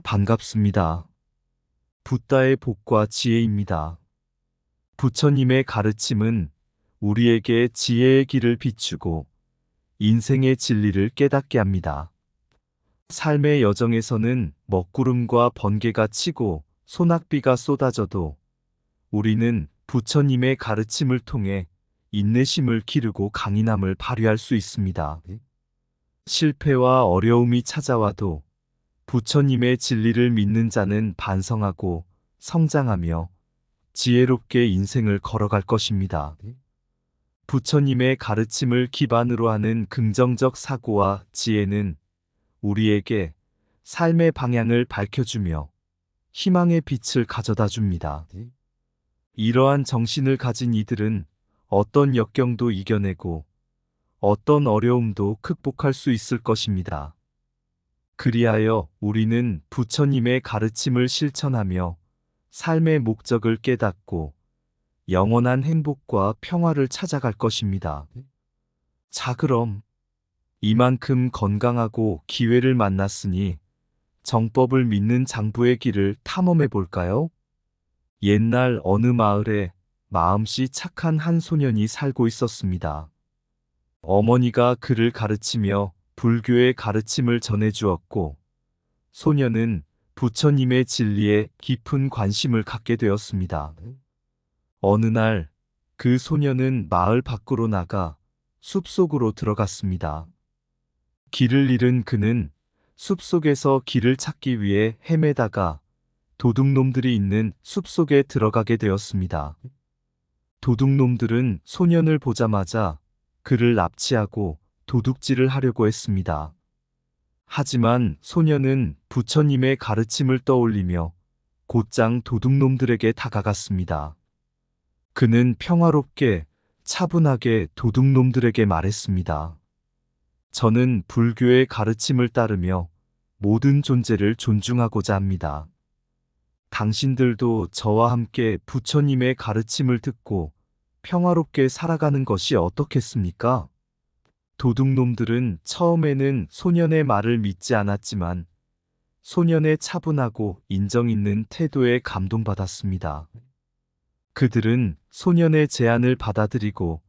반갑습니다. 붓다의 복과 지혜입니다. 부처님의 가르침은 우리에게 지혜의 길을 비추고 인생의 진리를 깨닫게 합니다. 삶의 여정에서는 먹구름과 번개가 치고 소낙비가 쏟아져도 우리는 부처님의 가르침을 통해 인내심을 기르고 강인함을 발휘할 수 있습니다. 실패와 어려움이 찾아와도 부처님의 진리를 믿는 자는 반성하고 성장하며 지혜롭게 인생을 걸어갈 것입니다. 부처님의 가르침을 기반으로 하는 긍정적 사고와 지혜는 우리에게 삶의 방향을 밝혀주며 희망의 빛을 가져다 줍니다. 이러한 정신을 가진 이들은 어떤 역경도 이겨내고 어떤 어려움도 극복할 수 있을 것입니다. 그리하여 우리는 부처님의 가르침을 실천하며 삶의 목적을 깨닫고 영원한 행복과 평화를 찾아갈 것입니다. 자, 그럼 이만큼 건강하고 기회를 만났으니 정법을 믿는 장부의 길을 탐험해 볼까요? 옛날 어느 마을에 마음씨 착한 한 소년이 살고 있었습니다. 어머니가 그를 가르치며 불교의 가르침을 전해주었고, 소년은 부처님의 진리에 깊은 관심을 갖게 되었습니다. 어느 날, 그 소년은 마을 밖으로 나가 숲속으로 들어갔습니다. 길을 잃은 그는 숲속에서 길을 찾기 위해 헤매다가 도둑놈들이 있는 숲속에 들어가게 되었습니다. 도둑놈들은 소년을 보자마자 그를 납치하고 도둑질을 하려고 했습니다. 하지만 소년은 부처님의 가르침을 떠올리며 곧장 도둑놈들에게 다가갔습니다. 그는 평화롭게 차분하게 도둑놈들에게 말했습니다. 저는 불교의 가르침을 따르며 모든 존재를 존중하고자 합니다. 당신들도 저와 함께 부처님의 가르침을 듣고 평화롭게 살아가는 것이 어떻겠습니까? 도둑놈들은 처음에는 소년의 말을 믿지 않았지만 소년의 차분하고 인정 있는 태도에 감동받았습니다. 그들은 소년의 제안을 받아들이고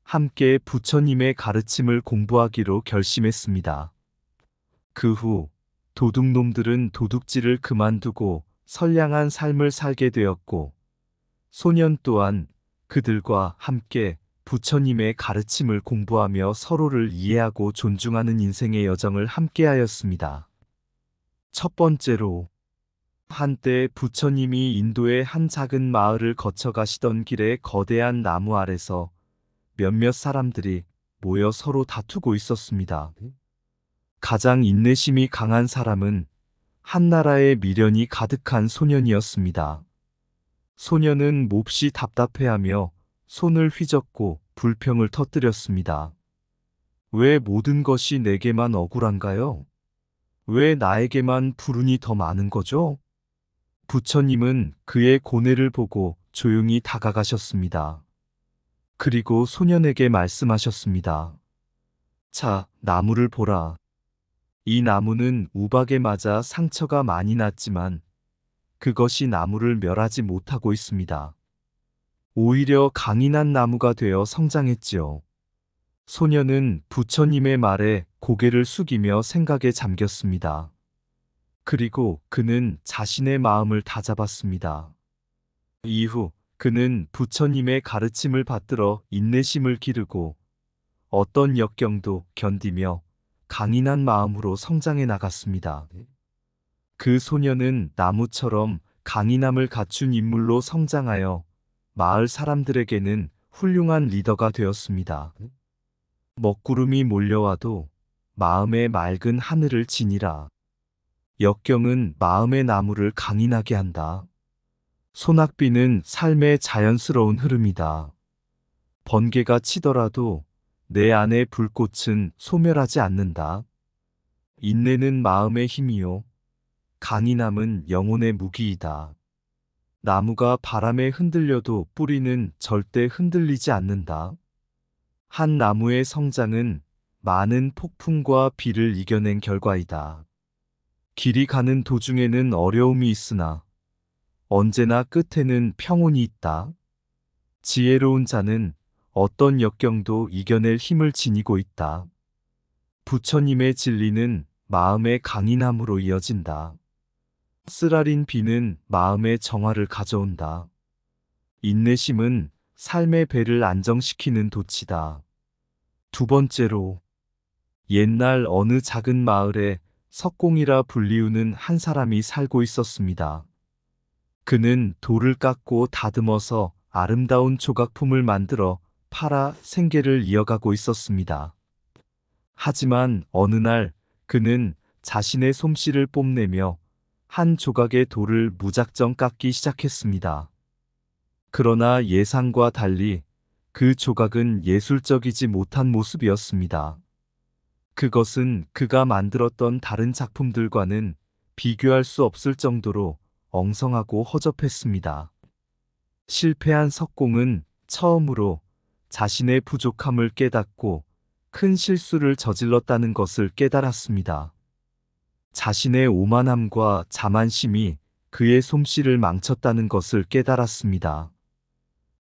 함께 부처님의 가르침을 공부하기로 결심했습니다. 그 후 도둑놈들은 도둑질을 그만두고 선량한 삶을 살게 되었고, 소년 또한 그들과 함께 부처님의 가르침을 공부하며 서로를 이해하고 존중하는 인생의 여정을 함께하였습니다. 첫 번째로, 한때 부처님이 인도의 한 작은 마을을 거쳐 가시던 길에 거대한 나무 아래서 몇몇 사람들이 모여 서로 다투고 있었습니다. 가장 인내심이 강한 사람은 한나라의 미련이 가득한 소년이었습니다. 소년은 몹시 답답해하며 손을 휘젓고 불평을 터뜨렸습니다. 왜 모든 것이 내게만 억울한가요? 왜 나에게만 불운이 더 많은 거죠? 부처님은 그의 고뇌를 보고 조용히 다가가셨습니다. 그리고 소년에게 말씀하셨습니다. 자, 나무를 보라. 이 나무는 우박에 맞아 상처가 많이 났지만 그것이 나무를 멸하지 못하고 있습니다. 오히려 강인한 나무가 되어 성장했지요. 소년은 부처님의 말에 고개를 숙이며 생각에 잠겼습니다. 그리고 그는 자신의 마음을 다잡았습니다. 이후 그는 부처님의 가르침을 받들어 인내심을 기르고 어떤 역경도 견디며 강인한 마음으로 성장해 나갔습니다. 그 소년은 나무처럼 강인함을 갖춘 인물로 성장하여 마을 사람들에게는 훌륭한 리더가 되었습니다. 먹구름이 몰려와도 마음의 맑은 하늘을 지니라. 역경은 마음의 나무를 강인하게 한다. 소낙비는 삶의 자연스러운 흐름이다. 번개가 치더라도 내 안의 불꽃은 소멸하지 않는다. 인내는 마음의 힘이요, 강인함은 영혼의 무기이다. 나무가 바람에 흔들려도 뿌리는 절대 흔들리지 않는다. 한 나무의 성장은 많은 폭풍과 비를 이겨낸 결과이다. 길이 가는 도중에는 어려움이 있으나 언제나 끝에는 평온이 있다. 지혜로운 자는 어떤 역경도 이겨낼 힘을 지니고 있다. 부처님의 진리는 마음의 강인함으로 이어진다. 쓰라린 비는 마음의 정화를 가져온다. 인내심은 삶의 배를 안정시키는 돛이다. 두 번째로, 옛날 어느 작은 마을에 석공이라 불리우는 한 사람이 살고 있었습니다. 그는 돌을 깎고 다듬어서 아름다운 조각품을 만들어 팔아 생계를 이어가고 있었습니다. 하지만 어느 날 그는 자신의 솜씨를 뽐내며 한 조각의 돌을 무작정 깎기 시작했습니다. 그러나 예상과 달리 그 조각은 예술적이지 못한 모습이었습니다. 그것은 그가 만들었던 다른 작품들과는 비교할 수 없을 정도로 엉성하고 허접했습니다. 실패한 석공은 처음으로 자신의 부족함을 깨닫고 큰 실수를 저질렀다는 것을 깨달았습니다. 자신의 오만함과 자만심이 그의 솜씨를 망쳤다는 것을 깨달았습니다.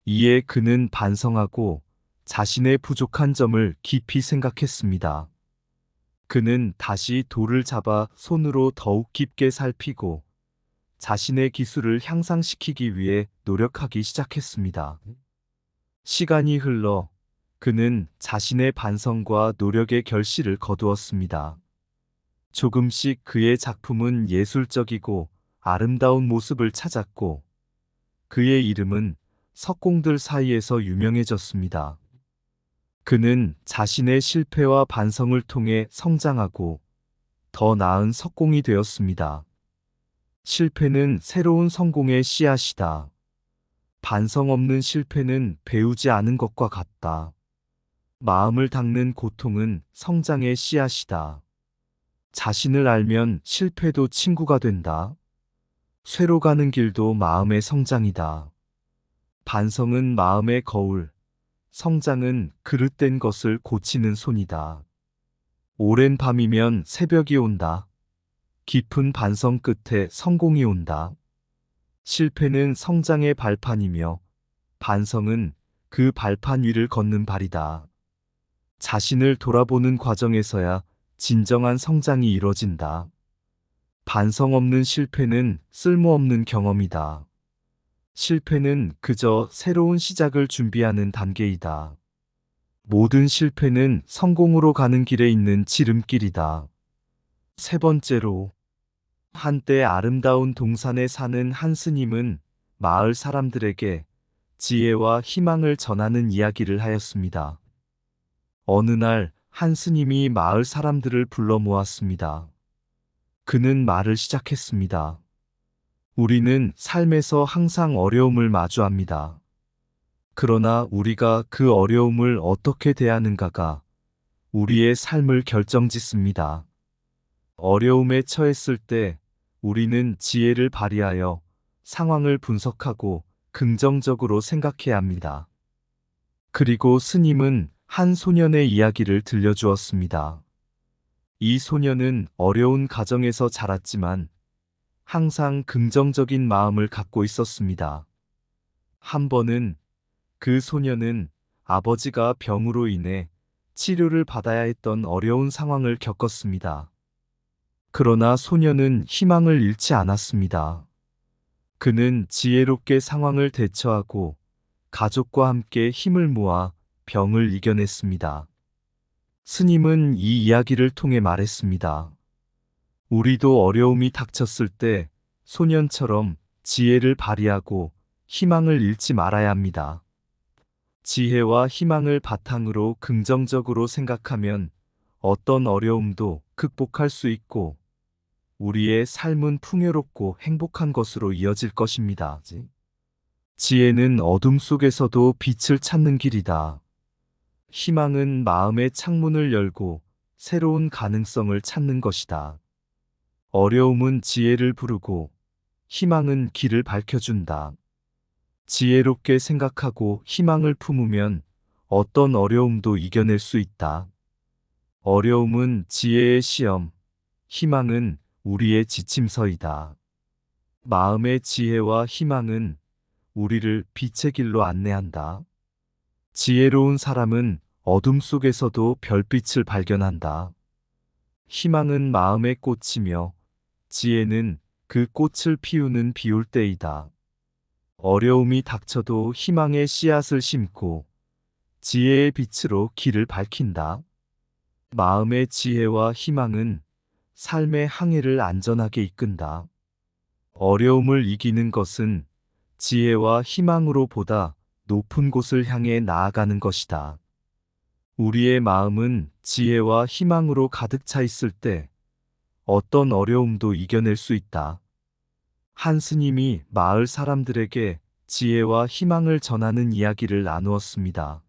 이에 그는 반성하고 자신의 부족한 점을 깊이 생각했습니다. 그는 다시 돌을 잡아 손으로 더욱 깊게 살피고 자신의 기술을 향상시키기 위해 노력하기 시작했습니다. 시간이 흘러 그는 자신의 반성과 노력의 결실을 거두었습니다. 조금씩 그의 작품은 예술적이고 아름다운 모습을 찾았고 그의 이름은 석공들 사이에서 유명해졌습니다. 그는 자신의 실패와 반성을 통해 성장하고 더 나은 석공이 되었습니다. 실패는 새로운 성공의 씨앗이다. 반성 없는 실패는 배우지 않은 것과 같다. 마음을 닦는 고통은 성장의 씨앗이다. 자신을 알면 실패도 친구가 된다. 쇠로 가는 길도 마음의 성장이다. 반성은 마음의 거울, 성장은 그릇된 것을 고치는 손이다. 오랜 밤이면 새벽이 온다. 깊은 반성 끝에 성공이 온다. 실패는 성장의 발판이며 반성은 그 발판 위를 걷는 발이다. 자신을 돌아보는 과정에서야 진정한 성장이 이뤄진다. 반성 없는 실패는 쓸모없는 경험이다. 실패는 그저 새로운 시작을 준비하는 단계이다. 모든 실패는 성공으로 가는 길에 있는 지름길이다. 세 번째로, 한때 아름다운 동산에 사는 한 스님은 마을 사람들에게 지혜와 희망을 전하는 이야기를 하였습니다. 어느 날 한 스님이 마을 사람들을 불러 모았습니다. 그는 말을 시작했습니다. 우리는 삶에서 항상 어려움을 마주합니다. 그러나 우리가 그 어려움을 어떻게 대하는가가 우리의 삶을 결정짓습니다. 어려움에 처했을 때 우리는 지혜를 발휘하여 상황을 분석하고 긍정적으로 생각해야 합니다. 그리고 스님은 한 소년의 이야기를 들려주었습니다. 이 소년은 어려운 가정에서 자랐지만 항상 긍정적인 마음을 갖고 있었습니다. 한 번은 그 소년은 아버지가 병으로 인해 치료를 받아야 했던 어려운 상황을 겪었습니다. 그러나 소년은 희망을 잃지 않았습니다. 그는 지혜롭게 상황을 대처하고 가족과 함께 힘을 모아 병을 이겨냈습니다. 스님은 이 이야기를 통해 말했습니다. 우리도 어려움이 닥쳤을 때 소년처럼 지혜를 발휘하고 희망을 잃지 말아야 합니다. 지혜와 희망을 바탕으로 긍정적으로 생각하면 어떤 어려움도 극복할 수 있고 우리의 삶은 풍요롭고 행복한 것으로 이어질 것입니다. 지혜는 어둠 속에서도 빛을 찾는 길이다. 희망은 마음의 창문을 열고 새로운 가능성을 찾는 것이다. 어려움은 지혜를 부르고 희망은 길을 밝혀준다. 지혜롭게 생각하고 희망을 품으면 어떤 어려움도 이겨낼 수 있다. 어려움은 지혜의 시험, 희망은 우리의 지침서이다. 마음의 지혜와 희망은 우리를 빛의 길로 안내한다. 지혜로운 사람은 어둠 속에서도 별빛을 발견한다. 희망은 마음의 꽃이며 지혜는 그 꽃을 피우는 비올 때이다. 어려움이 닥쳐도 희망의 씨앗을 심고 지혜의 빛으로 길을 밝힌다. 마음의 지혜와 희망은 삶의 항해를 안전하게 이끈다. 어려움을 이기는 것은 지혜와 희망으로 보다 높은 곳을 향해 나아가는 것이다. 우리의 마음은 지혜와 희망으로 가득 차 있을 때 어떤 어려움도 이겨낼 수 있다. 한 스님이 마을 사람들에게 지혜와 희망을 전하는 이야기를 나누었습니다.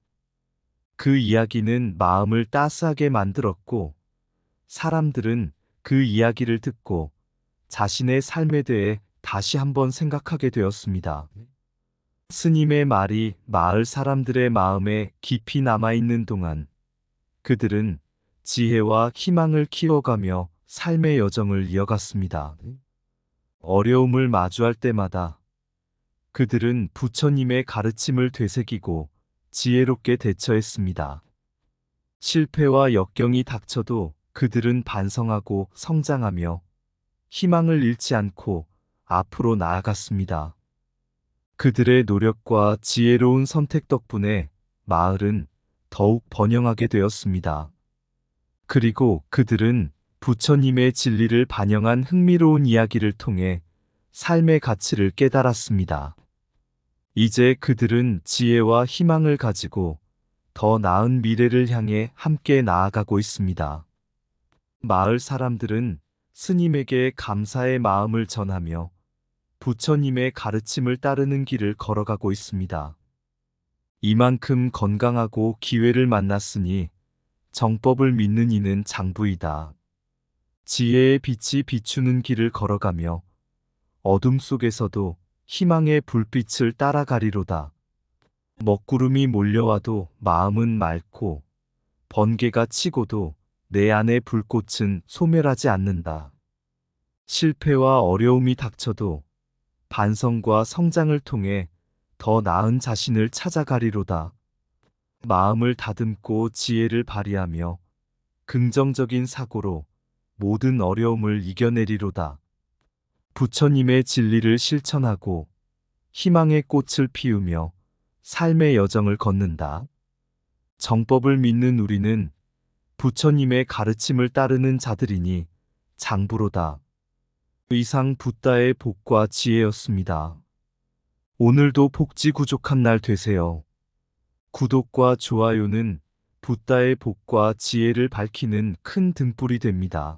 그 이야기는 마음을 따스하게 만들었고, 사람들은 그 이야기를 듣고 자신의 삶에 대해 다시 한번 생각하게 되었습니다. 스님의 말이 마을 사람들의 마음에 깊이 남아있는 동안 그들은 지혜와 희망을 키워가며 삶의 여정을 이어갔습니다. 어려움을 마주할 때마다 그들은 부처님의 가르침을 되새기고 지혜롭게 대처했습니다. 실패와 역경이 닥쳐도 그들은 반성하고 성장하며 희망을 잃지 않고 앞으로 나아갔습니다. 그들의 노력과 지혜로운 선택 덕분에 마을은 더욱 번영하게 되었습니다. 그리고 그들은 부처님의 진리를 반영한 흥미로운 이야기를 통해 삶의 가치를 깨달았습니다. 이제 그들은 지혜와 희망을 가지고 더 나은 미래를 향해 함께 나아가고 있습니다. 마을 사람들은 스님에게 감사의 마음을 전하며 부처님의 가르침을 따르는 길을 걸어가고 있습니다. 이만큼 건강하고 기회를 만났으니 정법을 믿는 이는 장부이다. 지혜의 빛이 비추는 길을 걸어가며 어둠 속에서도 희망의 불빛을 따라가리로다. 먹구름이 몰려와도 마음은 맑고 번개가 치고도 내 안의 불꽃은 소멸하지 않는다. 실패와 어려움이 닥쳐도 반성과 성장을 통해 더 나은 자신을 찾아가리로다. 마음을 다듬고 지혜를 발휘하며 긍정적인 사고로 모든 어려움을 이겨내리로다. 부처님의 진리를 실천하고 희망의 꽃을 피우며 삶의 여정을 걷는다. 정법을 믿는 우리는 부처님의 가르침을 따르는 자들이니 장부로다. 이상 붓다의 복과 지혜였습니다. 오늘도 복지구족한 날 되세요. 구독과 좋아요는 붓다의 복과 지혜를 밝히는 큰 등불이 됩니다.